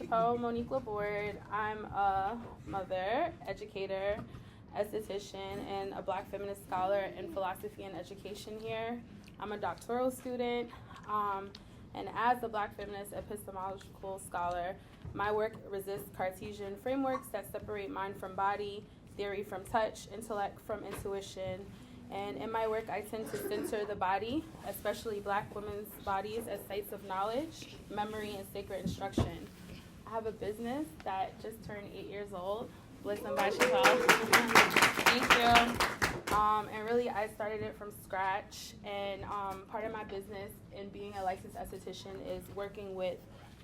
Shapel, Monique LaBorde. I'm a mother, educator, esthetician, and a Black feminist scholar in philosophy and education here. I'm a doctoral student, and as a Black feminist epistemological scholar, my work resists Cartesian frameworks that separate mind from body, theory from touch, intellect from intuition. And in my work, I tend to center the body, especially Black women's bodies, as sites of knowledge, memory, and sacred instruction. I have a business that just turned 8 years old, Blyssom by Shapel. Thank you. And really, I started it from scratch. And part of my business in being a licensed esthetician is working with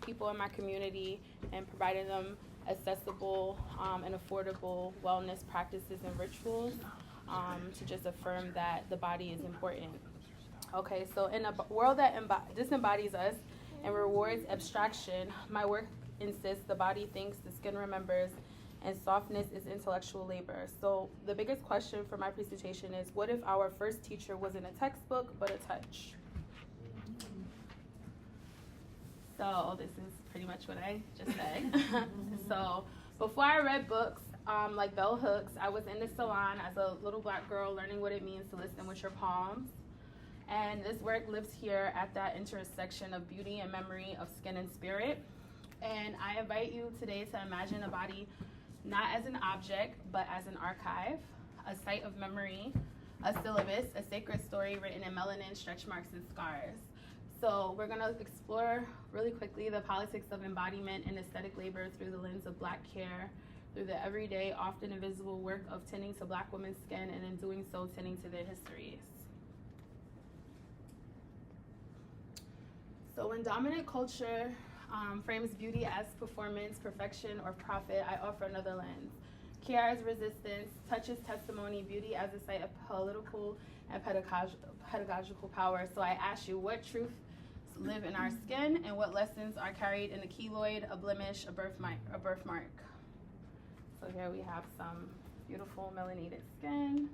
people in my community and providing them accessible and affordable wellness practices and rituals. To just affirm that the body is important. Okay, so in a world that disembodies us and rewards abstraction, my work insists the body thinks, the skin remembers, and softness is intellectual labor. So the biggest question for my presentation is, what if our first teacher wasn't a textbook, but a touch? So this is pretty much what I just said. So before I read books, like bell hooks, I was in the salon as a little Black girl learning what it means to listen with your palms. And this work lives here at that intersection of beauty and memory, of skin and spirit. And I invite you today to imagine a body not as an object, but as an archive, a site of memory, a syllabus, a sacred story written in melanin, stretch marks, and scars. So we're gonna explore really quickly the politics of embodiment and aesthetic labor through the lens of Black care, through the everyday, often invisible work of tending to Black women's skin, and in doing so, tending to their histories. So when dominant culture frames beauty as performance, perfection, or profit, I offer another lens. Care as resistance, touch as testimony, beauty as a site of political and pedagogical power. So I ask you, what truths live in our skin, and what lessons are carried in a keloid, a blemish, a birthmark? So here we have some beautiful melanated skin.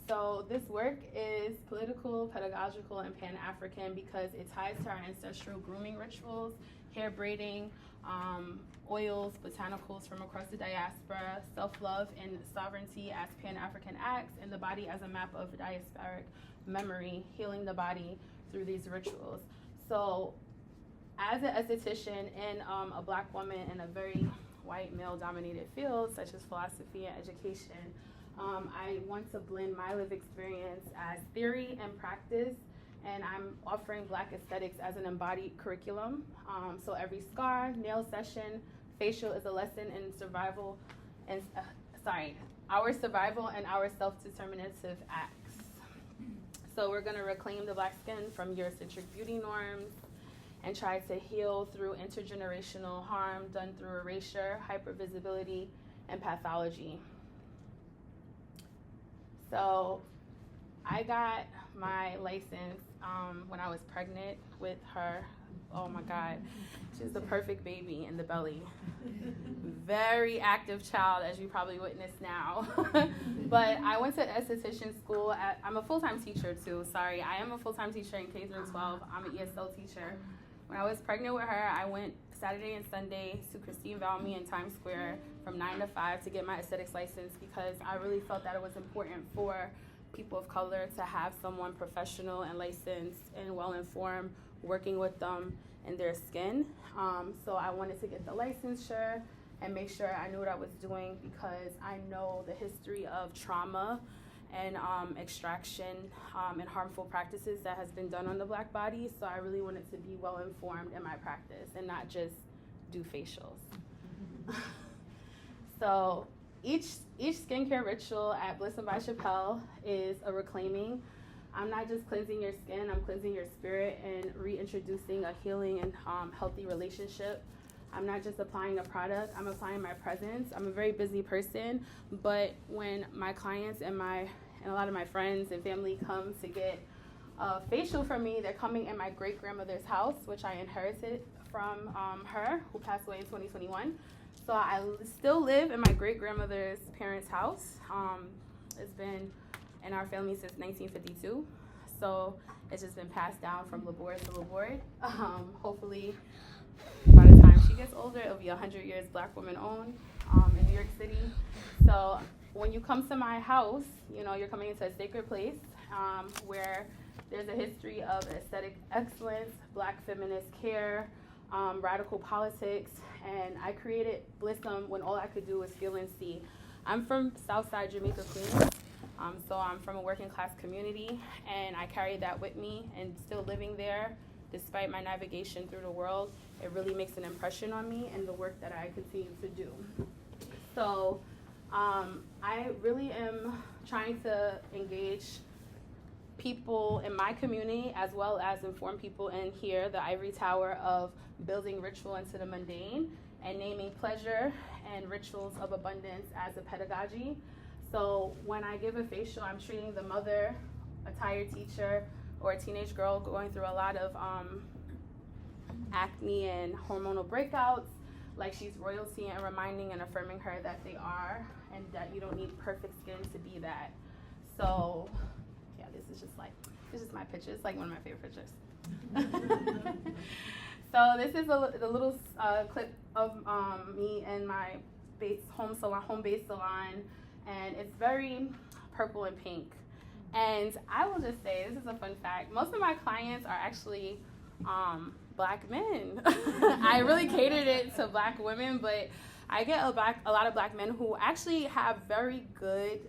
So this work is political, pedagogical, and Pan-African because it ties to our ancestral grooming rituals, hair braiding, oils, botanicals from across the diaspora, self-love and sovereignty as Pan-African acts, and the body as a map of diasporic memory, healing the body through these rituals. So as an esthetician and a Black woman in a very white male-dominated field, such as philosophy and education, I want to blend my lived experience as theory and practice, and I'm offering Black aesthetics as an embodied curriculum. So every scar, nail session, facial is a lesson in survival, and our survival and our self-determinative acts. So we're gonna reclaim the Black skin from Eurocentric beauty norms and try to heal through intergenerational harm done through erasure, hypervisibility, and pathology. So I got my license when I was pregnant with her. Oh my God, she's the perfect baby in the belly. Very active child, as you probably witnessed now. But I went to esthetician school. I'm a full-time teacher too, sorry. I am a full-time teacher in K-12. I'm an ESL teacher. When I was pregnant with her, I went Saturday and Sunday to Christine Valmy in Times Square from 9 to 5 to get my aesthetics license because I really felt that it was important for people of color to have someone professional and licensed and well-informed working with them in their skin. So I wanted to get the licensure and make sure I knew what I was doing because I know the history of trauma and extraction and harmful practices that has been done on the Black body. So I really wanted to be well informed in my practice and not just do facials. So each skincare ritual at Blyssom by Shapel is a reclaiming. I'm not just cleansing your skin, I'm cleansing your spirit and reintroducing a healing and healthy relationship. I'm not just applying a product, I'm applying my presence. I'm a very busy person, but when my clients and a lot of my friends and family come to get a facial from me, they're coming in my great-grandmother's house, which I inherited from her, who passed away in 2021. So I still live in my great-grandmother's parents' house. It's been in our family since 1952. So it's just been passed down from LaBorde to LaBorde. Hopefully by the time she gets older, it'll be 100 years Black woman owned in New York City. So when you come to my house, you know, you're coming into a sacred place where there's a history of aesthetic excellence, Black feminist care, radical politics, and I created Blyssom when all I could do was feel and see. I'm from Southside Jamaica, Queens, so I'm from a working class community, and I carried that with me, and still living there, despite my navigation through the world, it really makes an impression on me and the work that I continue to do. So I really am trying to engage people in my community as well as inform people in here, the ivory tower of building ritual into the mundane and naming pleasure and rituals of abundance as a pedagogy. So when I give a facial, I'm treating the mother, a tired teacher, or a teenage girl going through a lot of acne and hormonal breakouts like she's royalty, and reminding and affirming her that they are and that you don't need perfect skin to be that. So yeah, this is just my picture. It's like one of my favorite pictures. So this is the little clip of me and my home-based salon, and it's very purple and pink. And I will just say, this is a fun fact, most of my clients are actually Black men. I really catered it to Black women, but I get a lot of Black men who actually have very good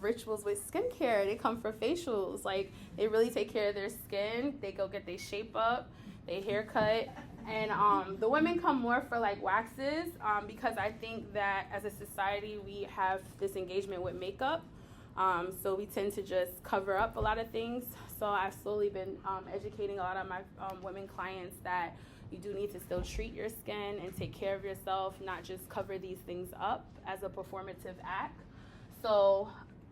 rituals with skincare. They come for facials. Like, they really take care of their skin. They go get their shape up, their haircut. And the women come more for like waxes because I think that as a society we have this engagement with makeup. So we tend to just cover up a lot of things. So I've slowly been educating a lot of my women clients that you do need to still treat your skin and take care of yourself, not just cover these things up as a performative act. So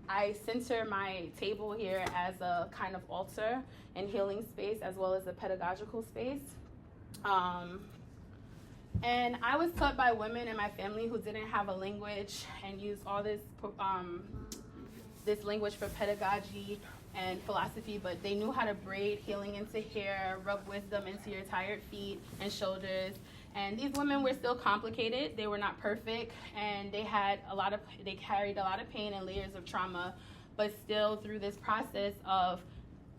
I center my table here as a kind of altar and healing space as well as a pedagogical space. And I was taught by women in my family who didn't have a language and used all this language for pedagogy and philosophy, but they knew how to braid healing into hair, rub wisdom into your tired feet and shoulders. And these women were still complicated. They were not perfect, and they carried a lot of pain and layers of trauma, but still through this process of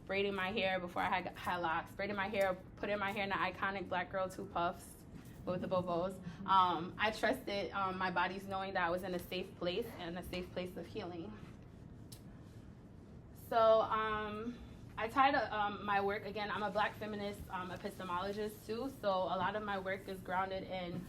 braiding my hair before I had locks, braiding my hair, putting my hair in the iconic Black girl two puffs with the bobos, I trusted my body's knowing that I was in a safe place and a safe place of healing. So I tied my work, again, I'm a Black feminist epistemologist too, so a lot of my work is grounded in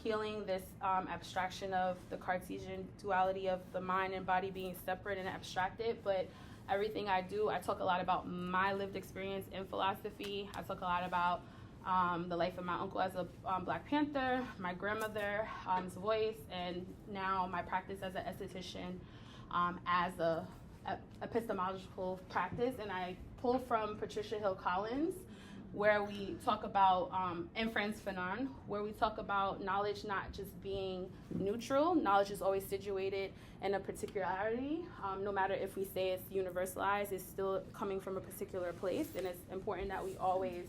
healing this abstraction of the Cartesian duality of the mind and body being separate and abstracted, but everything I do, I talk a lot about my lived experience in philosophy. I talk a lot about the life of my uncle as a Black Panther, my grandmother's voice, and now my practice as an esthetician as a epistemological practice. And I pull from Patricia Hill Collins, where we talk about, and Frantz Fanon, where we talk about knowledge not just being neutral. Knowledge is always situated in a particularity. No matter if we say it's universalized, it's still coming from a particular place, and it's important that we always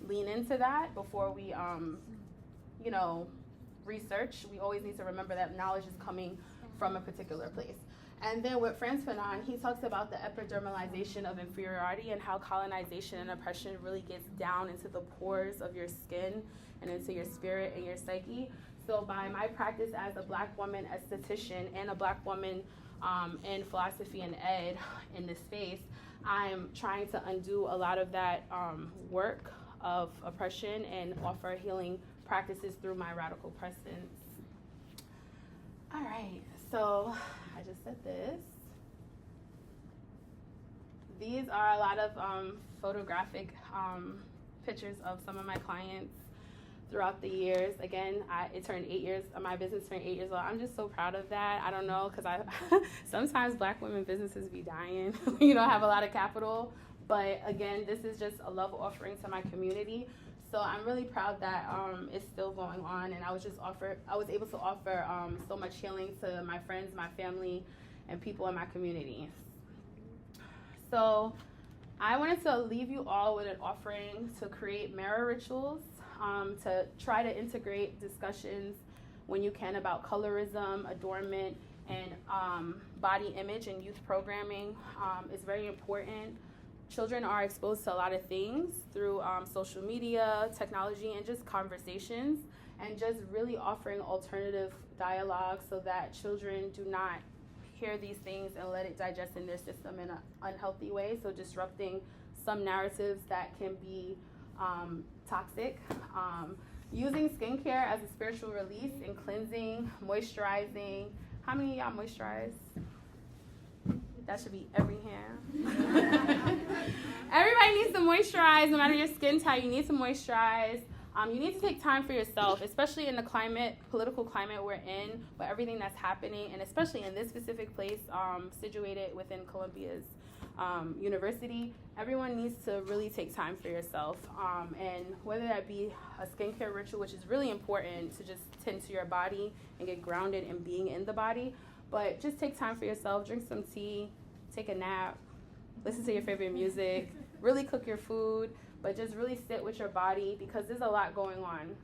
lean into that before we, research. We always need to remember that knowledge is coming from a particular place. And then with Frantz Fanon, he talks about the epidermalization of inferiority and how colonization and oppression really gets down into the pores of your skin and into your spirit and your psyche. So by my practice as a Black woman esthetician and a Black woman in philosophy and ed in this space, I'm trying to undo a lot of that work of oppression and offer healing practices through my radical presence. All right, so I just said this. These are a lot of photographic pictures of some of my clients throughout the years. Again, it turned 8 years, my business turned 8 years old. I'm just so proud of that. I don't know, because sometimes Black women businesses be dying. You don't have a lot of capital. But again, this is just a love offering to my community. So I'm really proud that it's still going on, and I was able to offer so much healing to my friends, my family, and people in my community. So I wanted to leave you all with an offering to create mirror rituals, to try to integrate discussions when you can about colorism, adornment, and body image in youth programming. Is very important. Children are exposed to a lot of things through social media, technology, and just conversations, and just really offering alternative dialogue so that children do not hear these things and let it digest in their system in an unhealthy way. So disrupting some narratives that can be toxic. Using skincare as a spiritual release and cleansing, moisturizing. How many of y'all moisturize? That should be every hand. Everybody needs to moisturize, no matter your skin type, you need to moisturize. You need to take time for yourself, especially in the political climate we're in, with everything that's happening, and especially in this specific place situated within Columbia's university. Everyone needs to really take time for yourself, and whether that be a skincare ritual, which is really important to just tend to your body and get grounded in being in the body, but just take time for yourself, drink some tea, take a nap, listen to your favorite music, really cook your food, but just really sit with your body because there's a lot going on.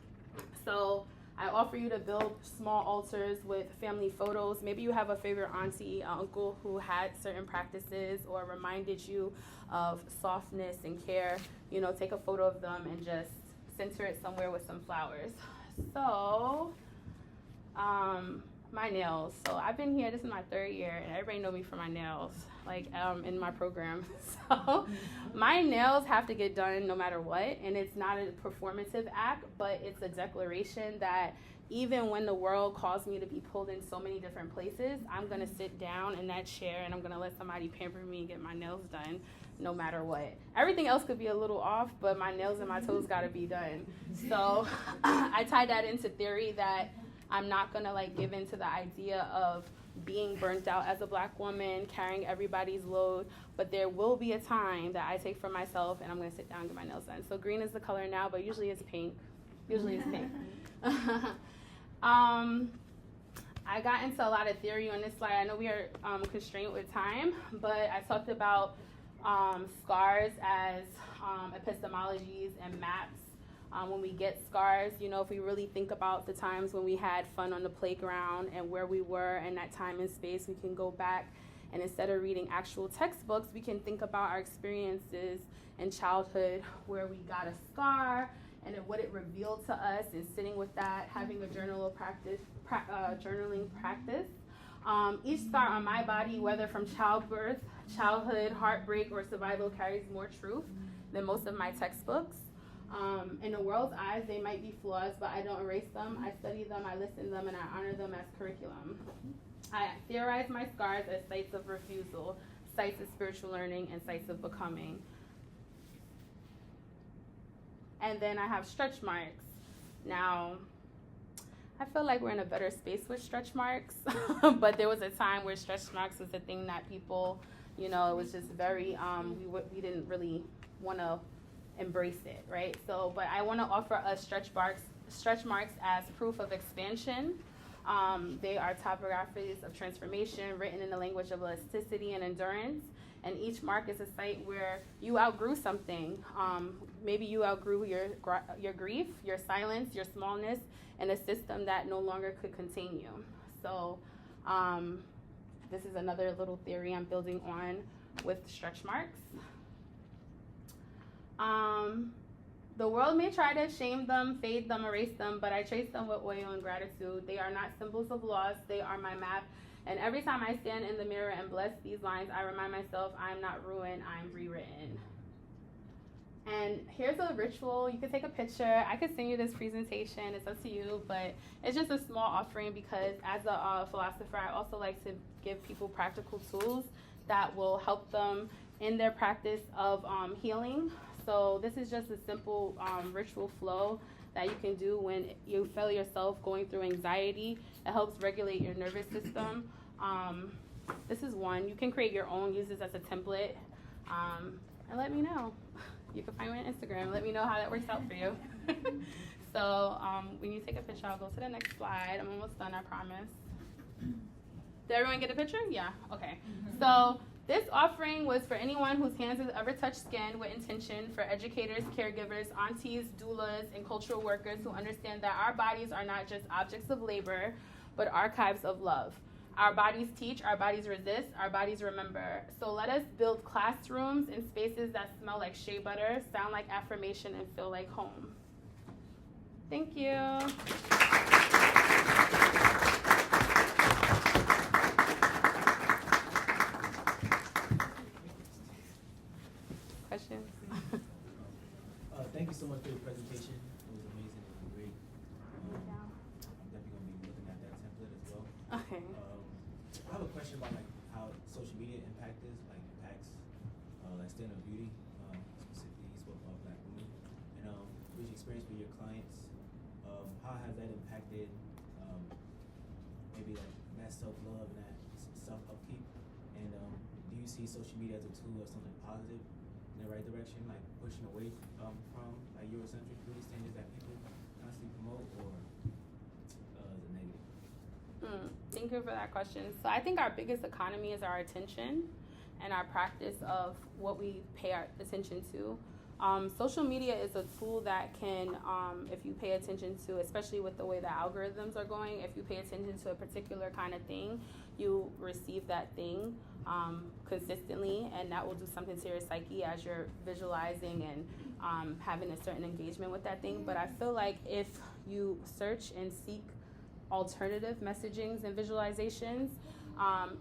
So I offer you to build small altars with family photos. Maybe you have a favorite auntie, uncle who had certain practices or reminded you of softness and care. You know, take a photo of them and just center it somewhere with some flowers. So, my nails. So I've been here, this is my 3rd year, and everybody know me for my nails, like in my program. So my nails have to get done no matter what, and it's not a performative act, but it's a declaration that even when the world calls me to be pulled in so many different places, I'm gonna sit down in that chair and I'm gonna let somebody pamper me and get my nails done no matter what. Everything else could be a little off, but my nails and my toes gotta be done. So I tie that into theory that I'm not gonna give in to the idea of being burnt out as a Black woman, carrying everybody's load, but there will be a time that I take for myself and I'm gonna sit down and get my nails done. So green is the color now, but usually it's pink. I got into a lot of theory on this slide. I know we are constrained with time, but I talked about scars as epistemologies and maps. When we get scars, you know, if we really think about the times when we had fun on the playground and where we were in that time and space, we can go back and instead of reading actual textbooks, we can think about our experiences in childhood where we got a scar and what it revealed to us, and sitting with that, having a journaling practice. Each scar on my body, whether from childbirth, childhood, heartbreak, or survival, carries more truth than most of my textbooks. In the world's eyes, they might be flaws, but I don't erase them. I study them, I listen to them, and I honor them as curriculum. I theorize my scars as sites of refusal, sites of spiritual learning, and sites of becoming. And then I have stretch marks. Now, I feel like we're in a better space with stretch marks, but there was a time where stretch marks was a thing that people, you know, it was just very, we didn't really want to embrace it, right? So, but I want to offer us stretch marks as proof of expansion. They are topographies of transformation written in the language of elasticity and endurance. And each mark is a site where you outgrew something. Maybe you outgrew your grief, your silence, your smallness, and a system that no longer could contain you. So this is another little theory I'm building on with stretch marks. The world may try to shame them, fade them, erase them, but I trace them with oil and gratitude. They are not symbols of loss, they are my map. And every time I stand in the mirror and bless these lines, I remind myself I'm not ruined, I'm rewritten. And here's a ritual. You can take a picture. I could send you this presentation. It's up to you, but it's just a small offering because as a philosopher, I also like to give people practical tools that will help them in their practice of healing. So this is just a simple ritual flow that you can do when you feel yourself going through anxiety. It helps regulate your nervous system. This is one. You can create your own, use this as a template, and let me know. You can find me on Instagram. Let me know how that works out for you. So when you take a picture, I'll go to the next slide. I'm almost done, I promise. Did everyone get a picture? Yeah, okay. So This offering was for anyone whose hands have ever touched skin with intention, for educators, caregivers, aunties, doulas, and cultural workers who understand that our bodies are not just objects of labor, but archives of love. Our bodies teach, our bodies resist, our bodies remember. So let us build classrooms and spaces that smell like shea butter, sound like affirmation, and feel like home. Thank you. Questions? Thank you so much for your presentation. It was amazing and great. I'm definitely going to be looking at that template as well. Okay. I have a question about like how social media impacts like standard of beauty. Specifically, you spoke about Black women, and with your experience with your clients, how has that impacted maybe like that self-love and that self-upkeep? And do you see social media as a tool of something positive in the right direction, like pushing away from like Eurocentric beauty standards that people constantly promote, or is it negative? Thank you for that question. So I think our biggest economy is our attention and our practice of what we pay our attention to. Social media is a tool that can, if you pay attention to, especially with the way the algorithms are going, if you pay attention to a particular kind of thing, you receive that thing consistently, and that will do something to your psyche as you're visualizing and having a certain engagement with that thing. But I feel like if you search and seek alternative messagings and visualizations,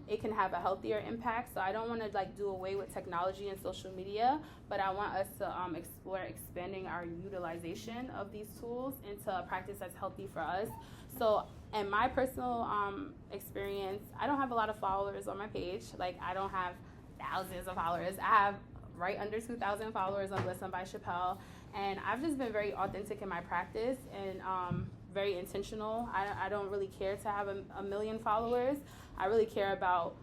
it can have a healthier impact. So I don't want to like do away with technology and social media, but I want us to explore expanding our utilization of these tools into a practice that's healthy for us. So in my personal experience, I don't have a lot of followers on my page. Like, I don't have thousands of followers. I have right under 2,000 followers on Blyssom by Shapel, and I've just been very authentic in my practice and very intentional. I don't really care to have a million followers. I really care about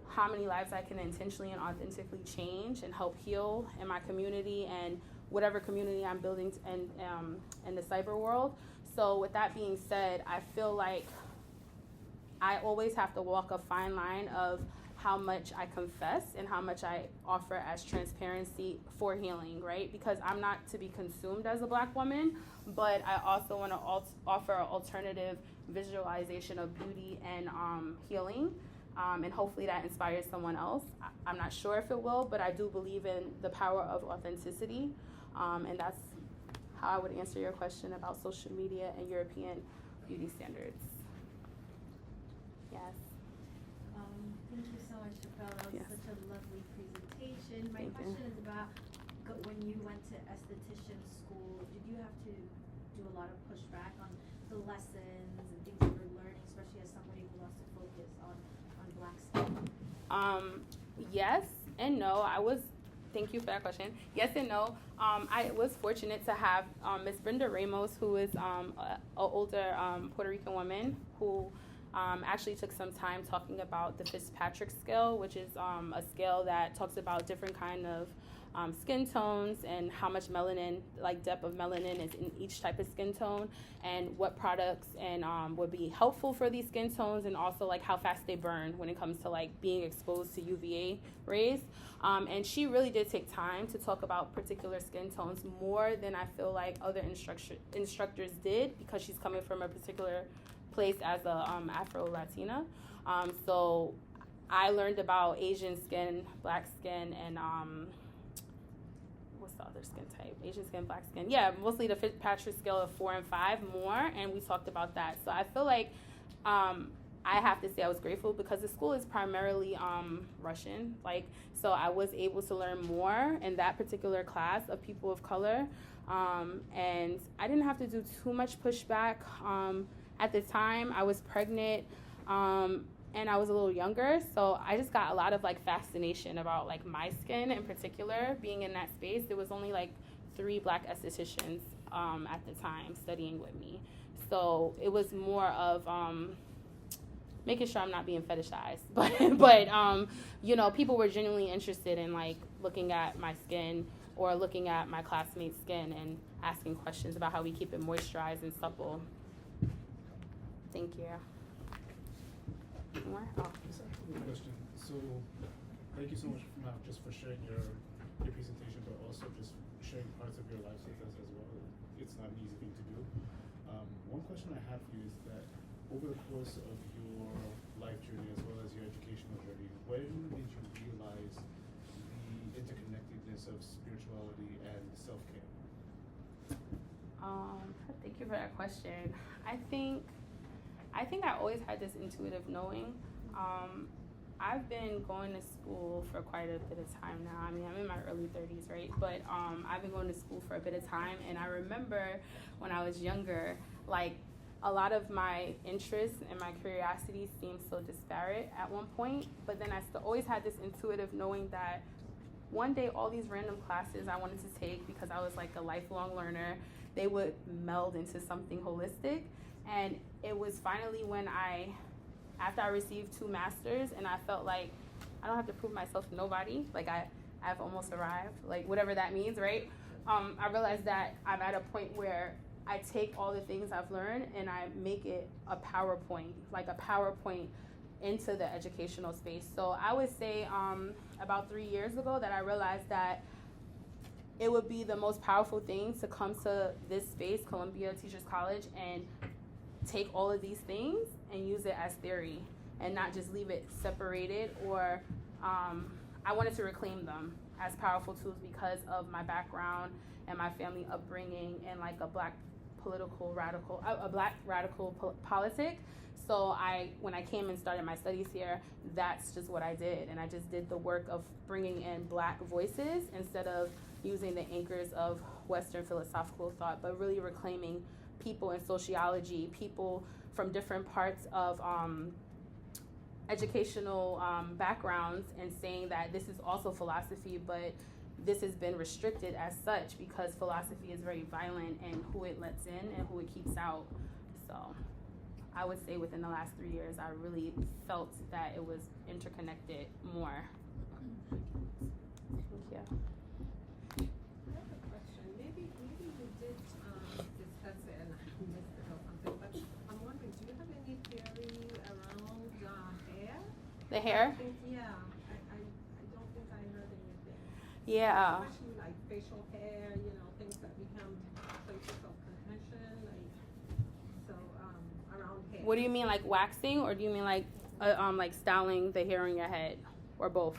how many lives I can intentionally and authentically change and help heal in my community and whatever community I'm building in the cyber world. So with that being said, I feel like I always have to walk a fine line of how much I confess and how much I offer as transparency for healing, right? Because I'm not to be consumed as a Black woman, but I also want to offer an alternative visualization of beauty and healing, and hopefully that inspires someone else. I'm not sure if it will, but I do believe in the power of authenticity, and that's how I would answer your question about social media and European beauty standards. Yes. Thank you so much, Shapel. That was such a lovely presentation. My question is about when you went to esthetician school, did you have to do a lot of pushback on the lessons and things you were learning, especially as somebody who wants to focus on Black skin? Yes and no. Thank you for that question. Yes and no. I was fortunate to have Miss Brenda Ramos, who is an older Puerto Rican woman who actually took some time talking about the Fitzpatrick scale, which is a scale that talks about different kind of skin tones and how much melanin, like depth of melanin is in each type of skin tone, and what products and would be helpful for these skin tones, and also like how fast they burn when it comes to like being exposed to UVA rays. And she really did take time to talk about particular skin tones more than I feel like other instructors did, because she's coming from a particular place as a Afro-Latina. So I learned about Asian skin, Black skin, and what's the other skin type? Asian skin, Black skin. Yeah, mostly the Fitzpatrick scale of 4 and 5 more, and we talked about that. So I feel like I have to say I was grateful because the school is primarily Russian. So I was able to learn more in that particular class of people of color, and I didn't have to do too much pushback. At the time, I was pregnant, and I was a little younger, so I just got a lot of fascination about my skin in particular. Being in that space, there was only 3 Black estheticians at the time studying with me, so it was more of making sure I'm not being fetishized, but people were genuinely interested in looking at my skin or looking at my classmates' skin and asking questions about how we keep it moisturized and supple. Thank you. More? Oh. Question. So, Thank you so much, not just for sharing your presentation, but also just sharing parts of your life with us as well. It's not an easy thing to do. One question I have for you is that over the course of your life journey as well as your educational journey, when did you realize the interconnectedness of spirituality and self-care? Thank you for that question. I think I always had this intuitive knowing. I've been going to school for quite a bit of time now. I mean, I'm in my early 30s, right? But I've been going to school for a bit of time, and I remember when I was younger, like, a lot of my interests and my curiosity seemed so disparate at one point, but then I always had this intuitive knowing that one day all these random classes I wanted to take, because I was like a lifelong learner, they would meld into something holistic. And it was finally when after I received 2 masters, and I felt like I don't have to prove myself to nobody, like I've almost arrived, like whatever that means, right? I realized that I'm at a point where I take all the things I've learned and I make it a PowerPoint into the educational space. So I would say about 3 years ago that I realized that it would be the most powerful thing to come to this space, Columbia Teachers College, and take all of these things and use it as theory and not just leave it separated, or I wanted to reclaim them as powerful tools because of my background and my family upbringing and like a black radical politic. So when I came and started my studies here, that's just what I did. And I just did the work of bringing in black voices instead of using the anchors of Western philosophical thought, but really reclaiming people in sociology, people from different parts of educational backgrounds, and saying that this is also philosophy, but this has been restricted as such because philosophy is very violent in who it lets in and who it keeps out. So I would say within the last 3 years, I really felt that it was interconnected more. Thank you. I have a question. Maybe you did discuss it and I missed it or something, but I'm wondering, do you have any theory around hair? The hair? I don't think I heard anything. Yeah. Especially like facial hair, things that become places of contention, around hair. What do you mean, like waxing, or do you mean like styling the hair on your head, or both?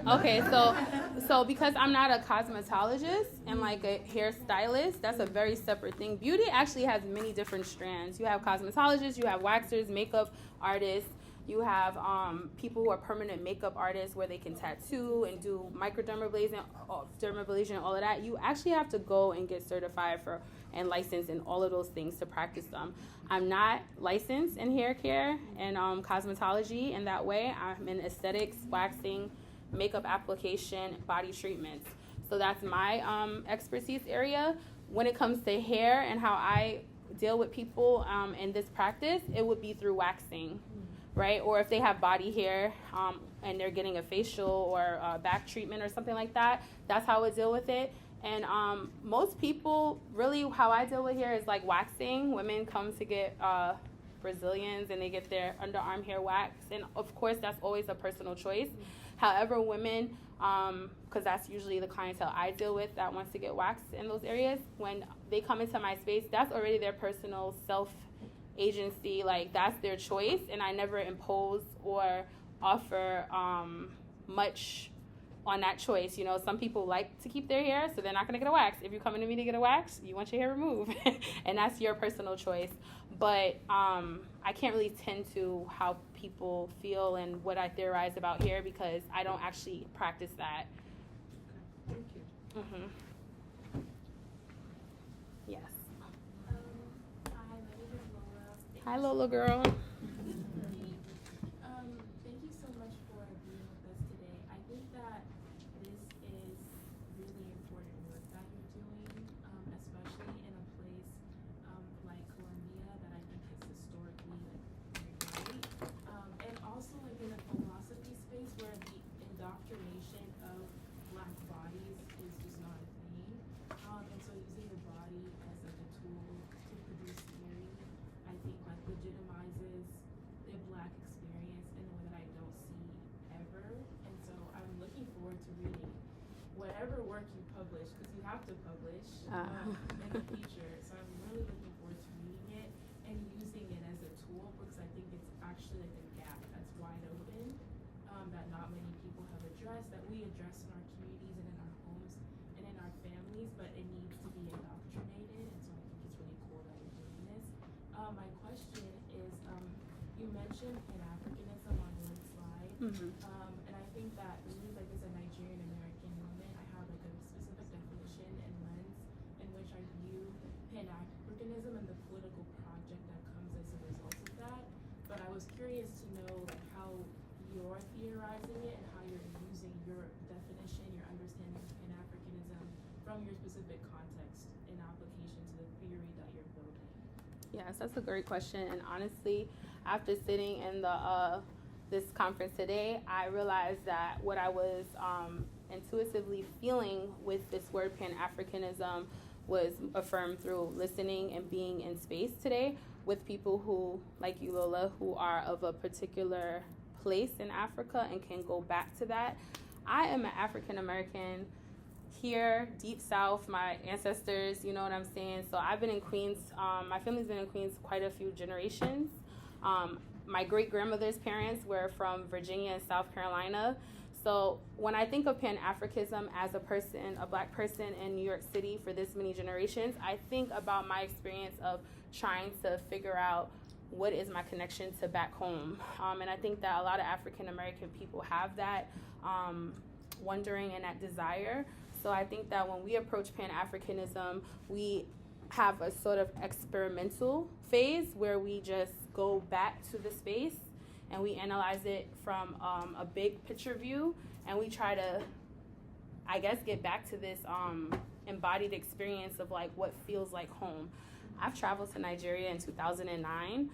Okay, so because I'm not a cosmetologist and like a hairstylist, that's a very separate thing. Beauty actually has many different strands. You have cosmetologists, you have waxers, makeup artists, you have people who are permanent makeup artists where they can tattoo and do microdermabrasion, all of that. You actually have to go and get certified for and licensed in all of those things to practice them. I'm not licensed in hair care and cosmetology in that way. I'm in aesthetics, waxing, makeup application, body treatments. So that's my expertise area. When it comes to hair and how I deal with people in this practice, it would be through waxing, right? Or if they have body hair and they're getting a facial or a back treatment or something like that, that's how I would deal with it. And most people, really how I deal with hair is like waxing. Women come to get Brazilians and they get their underarm hair waxed. And of course, that's always a personal choice. However, women, because that's usually the clientele I deal with that wants to get waxed in those areas, when they come into my space, that's already their personal self-agency, like that's their choice, and I never impose or offer much on that choice. Some people like to keep their hair, so they're not going to get a wax. If you're coming to me to get a wax, you want your hair removed, and that's your personal choice. But I can't really tend to how people feel and what I theorize about hair because I don't actually practice that. Thank you. Mm-hmm. Yes. Hi, my name is Lola. Hi, Lola girl. Thank you so much for being with us today. I think that this is really important work that you're doing, especially in a place like Columbia that I think is historically very white, and also like in a philosophy space where the indoctrination of Black bodies is just not a thing, and so using the body as like a tool to produce theory, I think like legitimizes have to publish in the future, so I'm really looking forward to reading it and using it as a tool, because I think it's actually like a gap that's wide open, that not many people have addressed, that we address in our communities and in our homes and in our families, but it needs to be indoctrinated, and so I think it's really cool that you're doing this. My question is, you mentioned Pan-Africanism on one slide, and I think that me, like as a Nigerian American woman, I have like a specific definition and lens in which I view Pan-Africanism and the political project that comes as a result of that. But I was curious to know like how you're theorizing it and how you're using your definition, your understanding of Pan-Africanism from your specific context in application to the theory that you're building. Yes, that's a great question. And honestly, after sitting in the this conference today, I realized that what I was intuitively feeling with this word Pan-Africanism was affirmed through listening and being in space today with people who, like you, Lola, who are of a particular place in Africa and can go back to that. I am an African American here, deep south, my ancestors, you know what I'm saying? So I've been in Queens, my family's been in Queens quite a few generations. My great-grandmother's parents were from Virginia and South Carolina. So when I think of Pan-Africanism as a person, a black person in New York City for this many generations, I think about my experience of trying to figure out what is my connection to back home. And I think that a lot of African American people have that wondering and that desire. So I think that when we approach Pan-Africanism, we have a sort of experimental phase where we just go back to the space and we analyze it from a big picture view, and we try to, I guess, get back to this embodied experience of like what feels like home. I've traveled to Nigeria in 2009,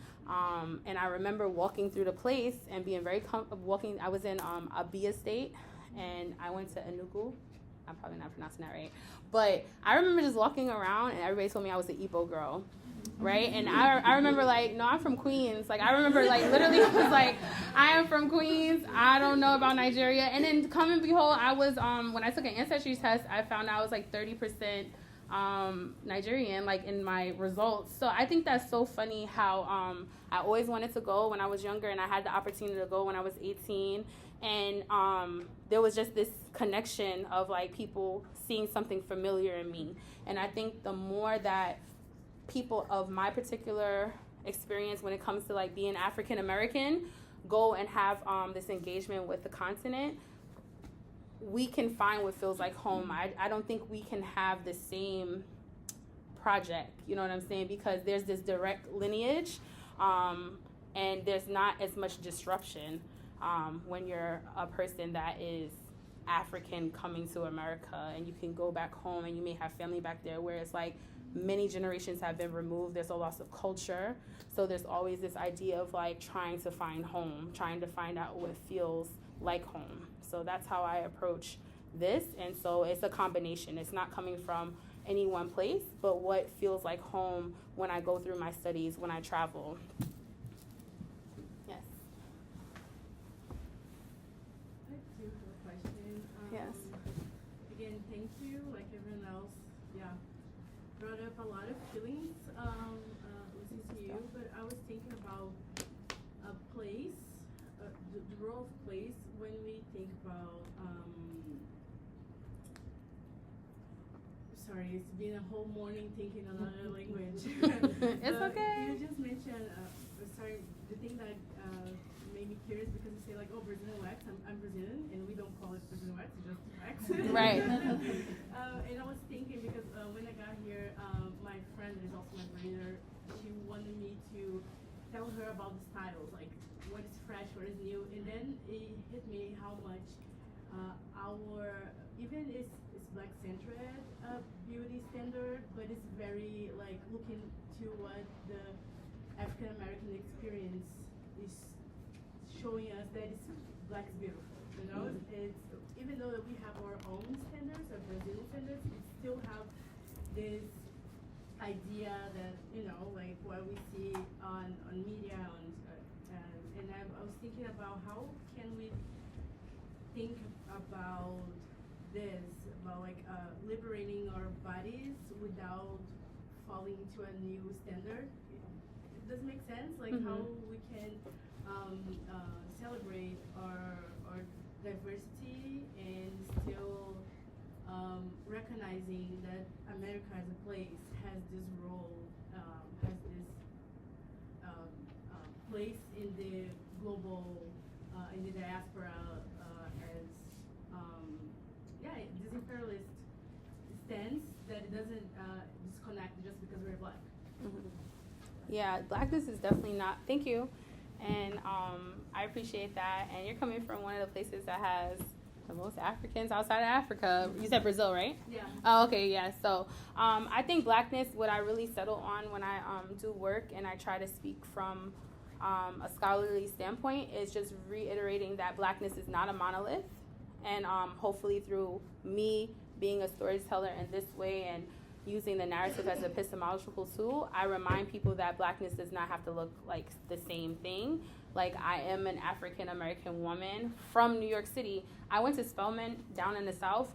and I remember walking through the place and being very comfortable. I was in Abia State, and I went to Enugu. I'm probably not pronouncing that right, but I remember just walking around, and everybody told me I was an Igbo girl, right? And I remember like, no, I'm from Queens. Like I remember like literally I was like, I am from Queens. I don't know about Nigeria. And then come and behold, I was when I took an ancestry test, I found out I was like 30% Nigerian, like in my results. So I think that's so funny how I always wanted to go when I was younger, and I had the opportunity to go when I was 18, and there was just this connection of like people seeing something familiar in me. And I think the more that people of my particular experience when it comes to like being African American go and have this engagement with the continent, we can find what feels like home. I don't think we can have the same project, you know what I'm saying? Because there's this direct lineage, and there's not as much disruption when you're a person that is African coming to America, and you can go back home and you may have family back there where it's like many generations have been removed. There's a loss of culture. So there's always this idea of like trying to find home, trying to find out what feels like home. So that's how I approach this. And so it's a combination. It's not coming from any one place, but what feels like home when I go through my studies, when I travel. Yes. I do have a question. Yes. Again, thank you. Like everyone else, brought up a lot of feelings listening to you. But I was thinking about a place, the role of place when we think about. Sorry, it's been a whole morning thinking another language. It's okay. You just mentioned, the thing that made me curious because you say like, oh, Brazilian wax. I'm Brazilian, and we don't call it Brazilian wax, it's just wax. Right. And I was thinking because when I got here, my friend is also my brother. She wanted me to tell her about the styles, like what is fresh, what is new, and then it hit me how much even it's black-centered beauty standard, but it's very like looking to what the African American experience is showing us that it's black is beautiful. You know, it's even though that we have our own standards, our Brazilian standards, we still have this idea that like what we see on media and I was thinking about how can we think about this about like liberating our bodies without falling into a new standard. Does it make sense? Like how we can celebrate our diversity and still recognizing that America as a place has this role, has this place in the global, in the diaspora as, this imperialist stance that it doesn't disconnect just because we're black. Yeah, blackness is definitely not, thank you. And I appreciate that. And you're coming from one of the places that has the most Africans outside of Africa. You said Brazil, right? Yeah. Oh, okay, yeah. So I think blackness, what I really settle on when I do work and I try to speak from a scholarly standpoint is just reiterating that blackness is not a monolith. And hopefully through me being a storyteller in this way and using the narrative as an epistemological tool, I remind people that blackness does not have to look like the same thing. Like, I am an African-American woman from New York City. I went to Spelman down in the South,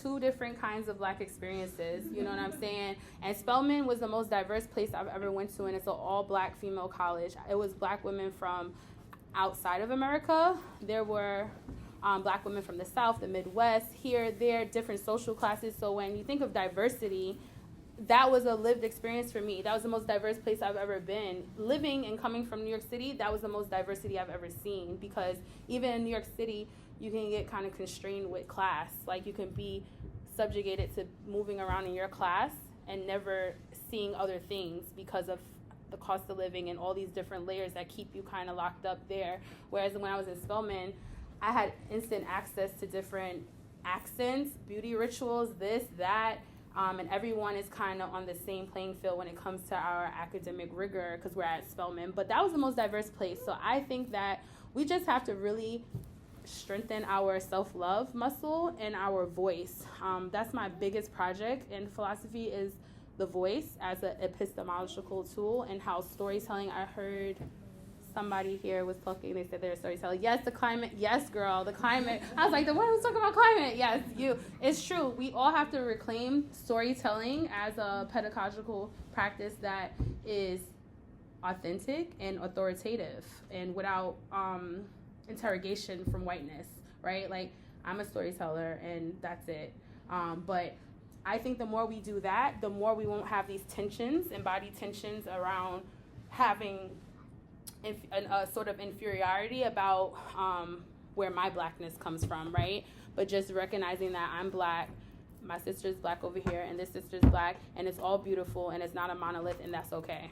2 different kinds of black experiences, you know what I'm saying? And Spelman was the most diverse place I've ever went to, and it's an all-black female college. It was black women from outside of America. There were black women from the South, the Midwest, here, there, different social classes. So when you think of diversity, that was a lived experience for me. That was the most diverse place I've ever been. Living and coming from New York City, that was the most diversity I've ever seen, because even in New York City, you can get kind of constrained with class. Like, you can be subjugated to moving around in your class and never seeing other things because of the cost of living and all these different layers that keep you kind of locked up there. Whereas when I was in Spelman, I had instant access to different accents, beauty rituals, this, that, and everyone is kind of on the same playing field when it comes to our academic rigor because we're at Spelman. But that was the most diverse place. So I think that we just have to really strengthen our self-love muscle and our voice. That's my biggest project in philosophy, is the voice as an epistemological tool, and how storytelling, I heard somebody here was talking, they said they're a storyteller. Yes, the climate. Yes, girl, the climate. I was like, the one who's talking about climate. Yes, you. It's true. We all have to reclaim storytelling as a pedagogical practice that is authentic and authoritative and without interrogation from whiteness, right? Like, I'm a storyteller and that's it. But I think the more we do that, the more we won't have these tensions, embodied tensions around having a sort of inferiority about where my blackness comes from, right? But just recognizing that I'm black, my sister's black over here, and this sister's black, and it's all beautiful, and it's not a monolith, and that's okay.